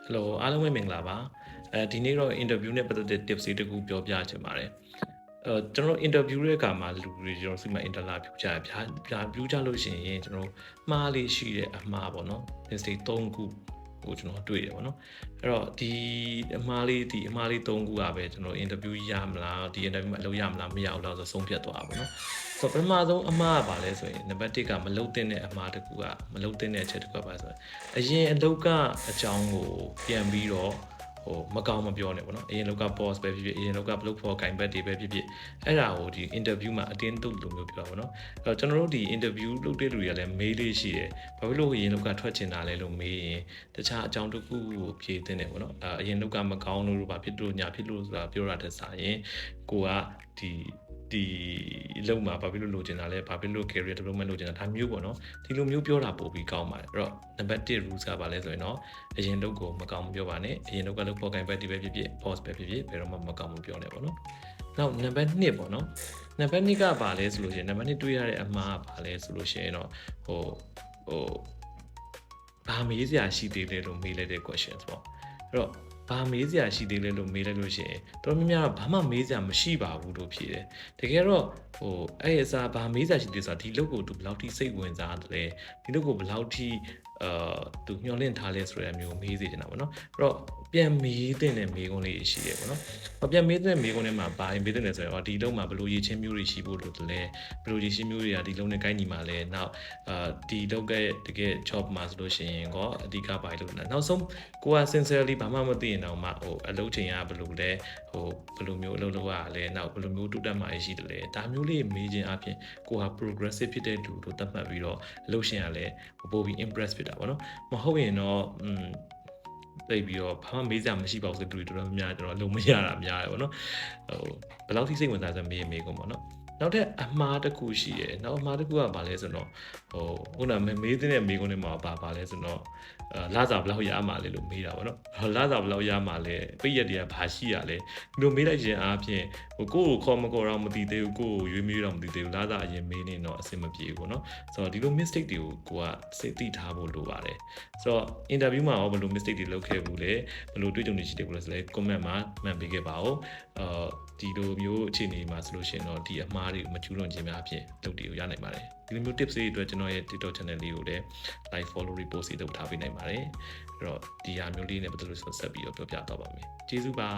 Hello အားလုံးပဲမင်္ဂလာပါဒီနေ့တော့ interview နဲ့ပတ်သက်တဲ့ tips တွေတခုပြောပြချင်ပါတယ်ကျွန်တော် interview ရဲ့အခါမှာလူတွေကျွန်တော်စီမှာ interview ကြရဗျာပြူးကြလို့ရှိရင်ကျွန်တော်မှားလေးရှိတဲ့အမှားပေါ့နော် mistake 3ခုကိုကျွန်တော်တွေ့တယ်ပေါ့နော်အဲ့တော့ဒီအမှားလေး3ခုကပဲကျွန်တော် interview ရမလားဒီ interview မှာအလုပ်ရမလားမရဘူးလားဆိုဆုံးဖြတ်သွားတာပေါ့နော်ဆိုတော့ပထမဆုံးအမှားကပါလဲဆိုရင်နံပါတ်1ကမလုပ်တဲ့အမှားတစ်ခုကမလုပ်တဲ့အချက်တစ်ခုပါဆိုရင်အရင်အလုပ်ကအကြောင်းကိုပြန်ပြီးတော့မကောင်းမပြောနဲ့ပေါ့နော်အရင်လောက်က boss ပဲဖြစ်ဖြစ်အရင်လောက်က block for ဂိုင်ဘက်တွေပဲဖြစ်ဖြစ်အဲ့ဒါကိုဒီ interview မှာအတင်းတုပ်လိုမျိုးပြောပါပေါ့နော်အဲ့တော့ကျွန်တော်တို့ဒီ interview လုပ်တဲ့လူတွေကလည်းမေးလေးရှိတယ်ဘာဖြစ်လို့အရင်လောက်ကထွက်ချင်တာလဲလို့မေးရင်တခြားအကြောင်းတစ်ခုကိုဖြေသင့်တယ်ပေါ့နော်အရင်လောက်ကမကောင်းလို့ဘာဖြစ်လို့ညာဖြစ်လို့ဆိုတာပြောတာတက်စားရင်ကိုကဒီလုံမှာဘာဖြစ်လို့လိုချင်တာလဲဘာဖြစ်လို့ career development လိုချင်တာဒါမျိုးပေါ့နော်ဒီလိုမျိုးပြောတာပို့ပြီးကောင်းပါတယ်အဲ့တော့ number 1 rules ကဘာလဲဆိုရင်တော့အရင်လုပ်ကိုမကောင်းမပြောပါနဲ့အရင်လုပ်ကလုပ်ဖို့ gain back ဒီပဲဖြစ်ဖြစ် boss ပဲဖြစ်ဖြစ်ဘယ်တော့မှမကောင်းမပြောနဲ့ပေါ့နော်နောက် number 2ပေါ့နော် number 2ကဘာလဲဆိုလို့ရှိရင် number 2တွေးရတဲ့အမှားကဘာလဲဆိုလို့ရှိရင်တော့ဘာမေးစရာရှိသေးလဲလို့မေးလိုက်တဲ့ questions ပေါ့အဲ့တော့ဘာမေးစရာရှိသေးလဲလို့မေးလိုက်လို့ရှိရင်တော်တော်များများဘာမှမေးစရာမရှိပါဘူးလို့ဖြေတယ်တကယ်တော့အဲ့အစားဘာမေးစရာရှိသေးဆိုတာဒီလုပ်ကိုသူဘယ်လောက်ထိစိတ်ဝင်စားတယ်ဒီလုပ်ကိုဘယ်လောက်ထိသူညှော်လင့်ထားလဲဆိုတဲ့အမျိုးမေးစေချင်တာပေါ့နော်အဲ့တော့ပြန်မေးတဲ့မေးခွန်းလေးရှိတယ်ပေါ့နော်ပြန်မေးတဲ့မေးခွန်းထဲမှာဘာမေးတဲ့လဲဆိုတော့ဒီလုပ်မှာဘယ်လိုရည်ချင်းမျိုးတွေရှိဖို့လို့လဲဘယ်လိုရည်ချင်းမျိုးတွေကဒီလုပ်နဲ့ကိုင်းညီမှာလဲနောက်ဒီလုပ်တဲ့တကယ် job မှာဆိုလို့ရှိရင်ကောအဓိကဘာလို့လဲနောက်ဆုံးကိုက sincerely ဘာမှမသိရင်တော့မှအလုပ်ချိန်ကဘယ်လိုလဲဘယ်လိုမျိုးအလုပ်လုပ်ရလဲနောက်ဘယ်လိုမျိုးတိုးတက်မှရှိတယ်လဲဒါမျိုးလေးမေးခြင်းအပြင်ကိုက progressive ဖြစ်တဲ့လူတို့သတ်မှတ်ပြီးတော့အလုပ်ရှင်ကလည်းပို့ပြီး impress ဖြစ်တာပေါ့နော်မဟုတ်ရင်တော့သိပြီးတော့ဘာမှမေးစရာမရှိပါဘူးဆိုတူတော်တော်များကျွန်တော်အလုံးမရတာများတယ်ပေါ့နော်ဘယ်လောက်ထိစိတ်ဝင်စားစမ်းမေးကုန်ပေါ့နော်နောက်တဲ့အမှားတစ်ခုရှိတယ်နောက်အမှားတစ်ခုကဘာလဲဆိုတော့ခုနမေးတဲ့မေးခွန်းတွေမှာဘာလဲဆိုတော့လစာဘယ်လောက်ရမှာလဲလို့မေးတာပေါ့နော်လစာဘယ်လောက်ရမှာလဲပိတ်ရက်တွေကဘာရှိရလဲဒီလိုမေးလိုက်ခြင်းအားဖြင့်ကိုယ့်ကိုခေါ်မခေါ်တော့မသိသေးဘူးကိုယ့်ကိုရွေးမေးတော့မသိသေးဘူးလစာအရင်မေးနေတော့အဆင်မပြေဘူးပေါ့နော်ဆိုတော့ဒီလို mistake တွေကိုကစိတ်သိထားဖို့လိုပါတယ်ဆိုတော့ interview မှာရောဘယ်လို mistake တွေလုပ်ခဲ့ဘူးလဲဘယ်လိုတွေ့ကြုံနေရှိတယ်လို့ဆိုလဲ comment မှာမှန်ပေးခဲ့ပါဦးဒီလိုမျိုးအခြေအနေမှာဆိုလို့ရှိရင်တော့ဒီအမှားတွေကိုမကျူးလွန်ခြင်းများအဖြစ်လုပ်တွေကိုရနိုင်ပါတယ်ဒီလိုမျိုး tips တွေအတွက်ကျွန်တော်ရဲ့ TikTok channel လေးကိုလည်း like follow repost တွေလုပ်ထားပေးနိုင်ပါတယ်အဲ့တော့ဒီဟာမျိုးလေးနဲ့ပတ်သက်လို့ဆက်ပြီးတော့ပြောပြတော့ပါမယ်ကျေးဇူးပါ